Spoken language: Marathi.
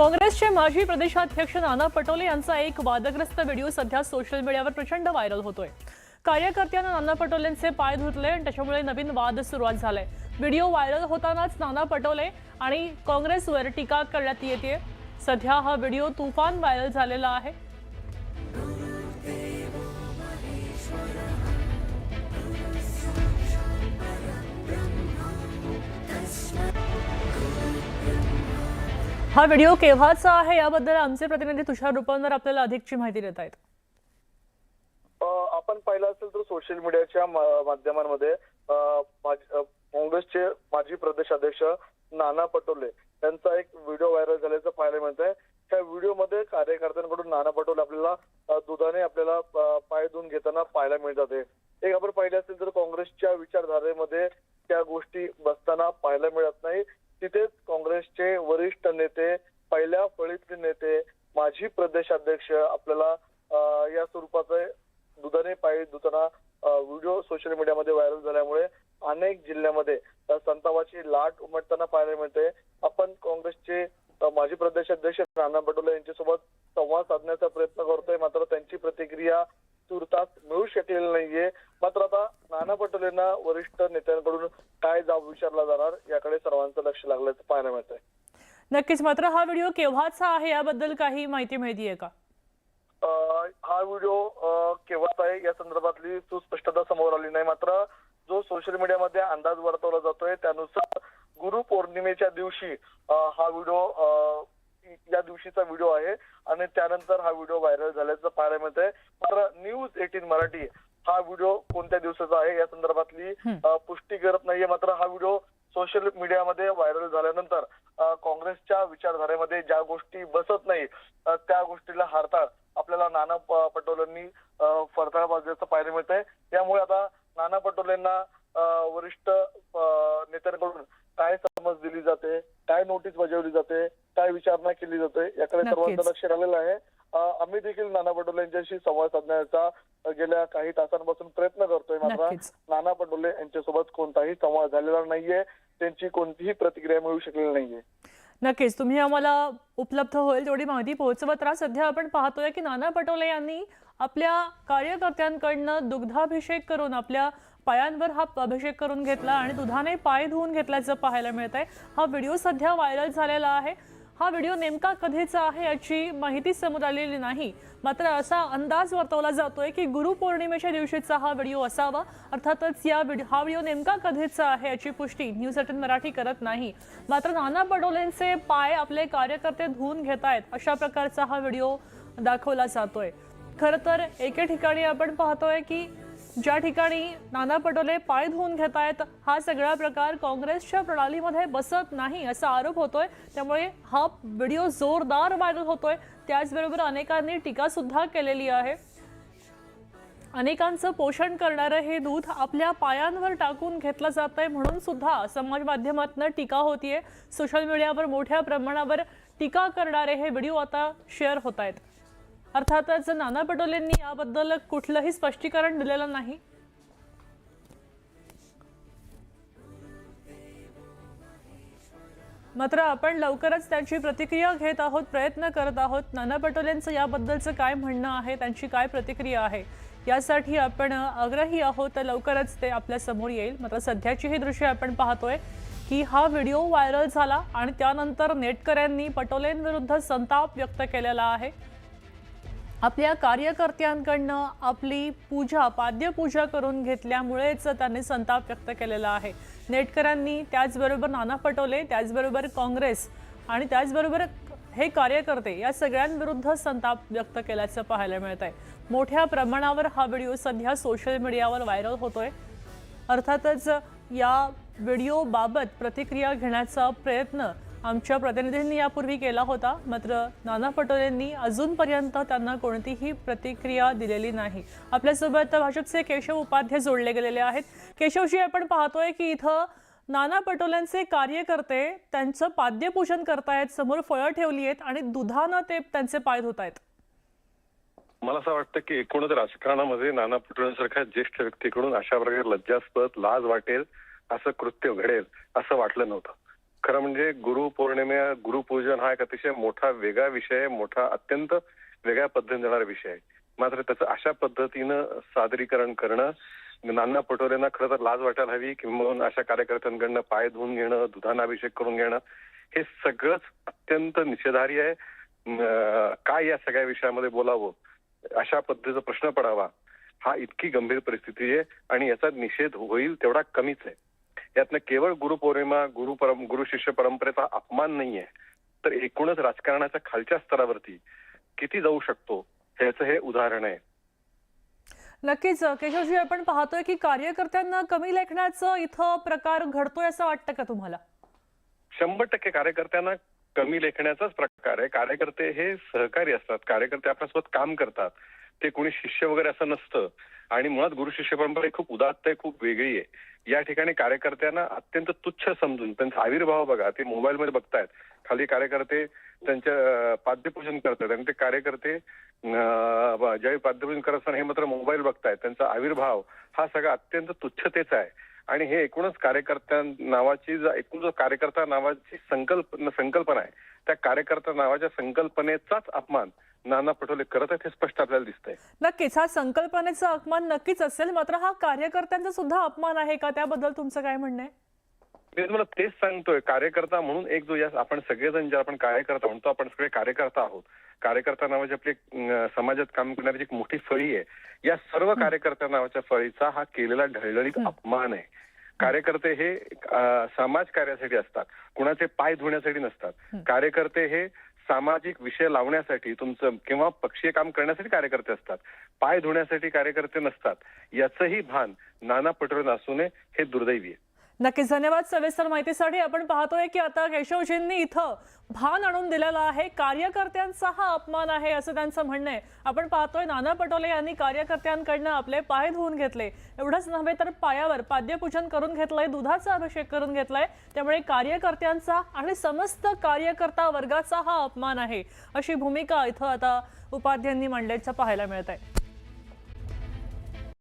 काँग्रेसचे माजी प्रदेशाध्यक्ष नाना पटोले यांचा एक वादग्रस्त व्हिडिओ सध्या सोशल मीडियावर प्रचंड व्हायरल होतोय। कार्यकर्त्यांना नाना पटोलेंचे पाय धुतले आणि त्याच्यामुळे नवीन वाद सुरुवात झालाय। व्हिडिओ व्हायरल होतानाच नाना पटोले आणि काँग्रेसवर टीका करण्यात येते। सध्या हा व्हिडिओ तुफान व्हायरल झालेला आहे। हा व्हिडिओ केव्हाचा आहे याबद्दल आमचे प्रतिनिधी तुषार रुपवणार आपल्याला अधिकची माहिती देत आहेत। आपण पाहिलं असेल तर सोशल मीडियाच्या माध्यमांमध्ये काँग्रेसचे माजी प्रदेशाध्यक्ष नाना पटोले यांचा एक व्हिडिओ व्हायरल झाल्याचं पाहायला मिळतंय। त्या व्हिडिओमध्ये कार्यकर्त्यांकडून नाना पटोले आपल्याला दुधाने आपल्याला पाय धुवून घेताना पाहायला मिळतात। एक आपण पाहिले असेल तर काँग्रेसच्या विचारधारेमध्ये त्या गोष्टी बसताना पाहायला मिळत नाही। तिथेच काँग्रेसचे वरिष्ठ नेते, पहिल्या फळीतले नेते, माजी प्रदेशाध्यक्ष आपल्याला या स्वरूपाचे दुधाने पाय धुताना व्हिडिओ सोशल मीडियामध्ये व्हायरल झाल्यामुळे अनेक जिल्ह्यामध्ये संतापाची लाट उमटताना पाहायला मिळते। आपण काँग्रेसचे माजी प्रदेशाध्यक्ष नाना पटोले यांच्यासोबत संवाद साधण्याचा प्रयत्न करतोय, मात्र त्यांची प्रतिक्रिया तुर्तास मिळू शकलेली नाहीये। मात्र आता नाना पटोलेंना वरिष्ठ नेत्यांकडून काय जाब विचारला जाणार याकडे सर्वांचं लक्ष लागल्याचं पाहायला मिळतंय। नक्कीच, मात्र हा व्हिडिओ केव्हाचा आहे याबद्दल काही माहिती मिळतीये का? हा व्हिडिओ केव्हाचा आहे या संदर्भातली सुस्पष्टता समोर आली नाही। मात्र जो सोशल मीडियामध्ये अंदाज वर्तवला जातोय त्यानुसार गुरु पौर्णिमेच्या दिवशी हा व्हिडिओ या दिवशीचा व्हिडिओ आहे आणि त्यानंतर हा व्हिडिओ व्हायरल झाल्याचं पाहायला मिळतंय। मात्र न्यूज 18 मराठी हा व्हिडिओ कोणत्या दिवसाचा आहे या संदर्भातली पुष्टी करत नाहीये। मात्र हा व्हिडिओ सोशल मीडियामध्ये व्हायरल झाल्यानंतर काँग्रेसच्या विचारधारेमध्ये ज्या गोष्टी बसत नाही त्या गोष्टीला हरताळ आपल्याला नाना पटोलेंनी फरताळ वाजल्याचं पाहायला मिळतंय। त्यामुळे आता नाना पटोलेंना वरिष्ठ नेत्यांकडून काय समज दिली जाते, काय नोटीस बजावली जाते, काय विचारणा केली जाते याकडे सर्वांचं लक्ष लागलेलं आहे। आम्ही देखील नाना पटोले यांच्याशी संवाद साधण्याचा गेल्या काही तासांपासून प्रयत्न करतोय, मात्र नाना पटोले यांच्यासोबत कोणताही संवाद झालेला नाहीये, त्यांची कोणतीही प्रतिक्रिया मिळू शकलेली नाहीये। नक्कीच, तुम्ही आम्हाला उपलब्ध होईल तेवढी माहिती पोहोचवत राहा। सध्या आपण पाहतोय की नाना पटोले यांनी आपल्या कार्यकर्त्यांकडनं दुग्धाभिषेक करून आपल्या पायांवर हा अभिषेक करून घेतला आणि दुधाने पाय धुवून घेतल्याचं पाहायला मिळतंय। हा व्हिडिओ सध्या व्हायरल झालेला आहे। हा व्हिडिओ नेमका कधीचा आहे याची माहिती समोर आलेली नाही, मात्र असा अंदाज वर्तवला जातोय की गुरुपौर्णिमेच्या दिवशीचा हा व्हिडिओ असावा। अर्थातच हा व्हिडिओ नेमका कधीचा आहे याची पुष्टी न्यूज 18 मराठी करत नाही। मात्र नाना पटोलेंचे पाय आपले कार्यकर्ते धुवून घेतायत अशा प्रकारचा हा व्हिडिओ दाखवला जातोय। खरं तर एके ठिकाणी आपण पाहतोय की ज्या ठिकाणी नाना पटोले पाय धुवून घेतायत हा सगळा प्रकार काँग्रेसच्या प्रणालीमध्ये बसत नाही असा आरोप होतोय। त्यामुळे हा व्हिडिओ जोरदार व्हायरल होतोय। त्याचबरोबर अनेकांनी टीका सुद्धा केलेली आहे। अनेकांचं पोषण करणारं हे दूध आपल्या पायांवर टाकून घेतलं जातंय म्हणून सुद्धा समाज माध्यमातून टीका होतीये। सोशल मीडियावर मोठ्या प्रमाणावर टीका करणारे हे व्हिडिओ आता शेअर होत आहेत। अर्थातच नाना पटोलेंनी याबद्दल कुठलंही स्पष्टीकरण दिलेलं नाही। मात्र आपण लवकरच त्यांची प्रतिक्रिया घेत आहोत, प्रयत्न करत आहोत। नाना पटोलेंचं याबद्दलचं काय म्हणणं आहे, त्यांची काय प्रतिक्रिया आहे यासाठी आपण आग्रही आहोत, लवकरच ते आपल्या समोर येईल। मात्र सध्याची ही दृश्य आपण पाहतोय की हा व्हिडिओ व्हायरल झाला आणि त्यानंतर नेटकऱ्यांनी पटोलेंविरुद्ध संताप व्यक्त केलेला आहे। आपल्या कार्यकर्त्यांकडनं आपली पाद्यपूजा करून घेतल्यामुळेच त्यांनी संताप व्यक्त केलेला आहे। नेटकऱ्यांनी त्याचबरोबर नाना पटोले, त्याचबरोबर काँग्रेस आणि त्याचबरोबर हे कार्यकर्ते या सगळ्यांविरुद्ध संताप व्यक्त केल्याचं पाहायला मिळतंय। मोठ्या प्रमाणावर हा व्हिडिओ सध्या सोशल मीडियावर व्हायरल होतोय। अर्थातच या व्हिडिओबाबत प्रतिक्रिया घेण्याचा प्रयत्न आमच्या प्रतिनिधींनी यापूर्वी केला होता, मात्र नाना पटोलेंनी अजूनपर्यंत त्यांना कोणतीही प्रतिक्रिया दिलेली नाही। आपल्यासोबत भाजपचे केशव उपाध्याय जोडले गेलेले आहेत। केशवजी, आपण पाहतोय की इथं नाना पटोलेंचे कार्यकर्ते त्यांचं पाद्यपूजन करतायत, समोर फळं ठेवली आहेत आणि दुधानं ते त्यांचे पाय धुतायत। मला असं वाटतं की एकूणच राजकारणामध्ये नाना पटोलेंसारख्या ज्येष्ठ व्यक्तीकडून अशा प्रकारे लज्जास्पद, लाज वाटेल असं कृत्य घडेल असं वाटलं नव्हतं। खरं म्हणजे गुरुपूजन हा एक अतिशय मोठा वेगळा विषय आहे, मोठा अत्यंत वेगळ्या पद्धतीने जाणारा विषय आहे. मात्र त्याचं अशा पद्धतीनं सादरीकरण करणं नाना पटोलेंना खरं तर लाज वाटायला हवी, किंवा अशा कार्यकर्त्यांकडनं पाय धुवून घेणं, दुधाने अभिषेक करून घेणं हे सगळंच अत्यंत निषेधार्ह आहे. काय या सगळ्या विषयामध्ये बोलावं, अशा पद्धतीचा प्रश्न पडावा, हा इतकी गंभीर परिस्थिती आहे आणि याचा निषेध होईल तेवढा कमीच आहे. यातनं केवळ गुरुपौर्णिमा गुरु शिष्य परंपरेचा अपमान नाहीये, तर एकूणच राजकारणाच्या खालच्या स्तरावरती किती जाऊ शकतो ह्याचं हे उदाहरण आहे. नक्कीच केशवजी, आपण पाहतोय की कार्यकर्त्यांना कमी लेखण्याचं इथं प्रकार घडतोय असं वाटतं का तुम्हाला? 100% कार्यकर्त्यांना कमी लेखण्याचाच प्रकार आहे. कार्यकर्ते हे सहकारी असतात, कार्यकर्ते आपल्यासोबत काम करतात, ते कोणी शिष्य वगैरे असं नसतं. आणि मुळात गुरु शिष्य परंपरा खूप उदात्त आहे, खूप वेगळी आहे. या ठिकाणी कार्यकर्त्यांना अत्यंत तुच्छ समजून त्यांचा आविर्भाव बघा, ते मोबाईलमध्ये बघतायत, खाली कार्यकर्ते त्यांच्या पाद्यपूजन करतात आणि ते कार्यकर्ते ज्यावेळी पाद्यपूजन करत असताना हे मात्र मोबाईल बघतायत. त्यांचा आविर्भाव हा सगळा अत्यंत तुच्छतेचा आहे. आणि हे एकूणच कार्यकर्त्या नावाची एकूण जो कार्यकर्ता नावाची संकल्पना आहे, त्या कार्यकर्ता नावाच्या संकल्पनेचाच अपमान नाना पटोले करत आहेत हे स्पष्ट आपल्याला दिसतंय. नक्कीच हा संकल्पनेचा अपमान नक्कीच असेल, मात्र हा कार्यकर्त्यांचा सुद्धा अपमान आहे का? त्याबद्दल तुमचं काय म्हणणं आहे? मी तुम्हाला तेच सांगतोय, कार्यकर्ता म्हणून एक जो आपण सगळेजण जे आपण कार्यकर्ता म्हणतो, आपण सगळे कार्यकर्ता आहोत. कार्यकर्ता नावाची आपली समाजात काम करण्याची एक मोठी फळी आहे. या सर्व कार्यकर्ता नावाच्या फळीचा हा केलेला ढळढळीत अपमान आहे. कार्यकर्ते हे समाज कार्यासाठी असतात, कुणाचे पाय धुण्यासाठी नसतात. कार्यकर्ते हे सामाजिक विषय लावण्यासाठी तुमचं किंवा पक्षीय काम करण्यासाठी कार्यकर्ते असतात, पाय धुण्यासाठी कार्यकर्ते नसतात. याचंही भान नाना पटोले असू नये हे दुर्दैवी आहे. नक्कीच, धन्यवाद सविस्तर माहितीसाठी. आपण पाहतोय की आता केशवजींनी इथं भान आणून दिलेलं आहे. कार्यकर्त्यांचा हा अपमान आहे असं त्यांचं म्हणणं आहे. आपण पाहतोय नाना पटोले यांनी कार्यकर्त्यांकडनं आपले पाय धुवून घेतले. एवढंच नव्हे तर पायावर पाद्यपूजन करून घेतलंय, दुधाचा अभिषेक करून घेतलाय. त्यामुळे कार्यकर्त्यांचा आणि समस्त कार्यकर्ता वर्गाचा हा अपमान आहे, अशी भूमिका इथं आता उपाध्यांनी मांडल्याचं पाहायला मिळत आहे.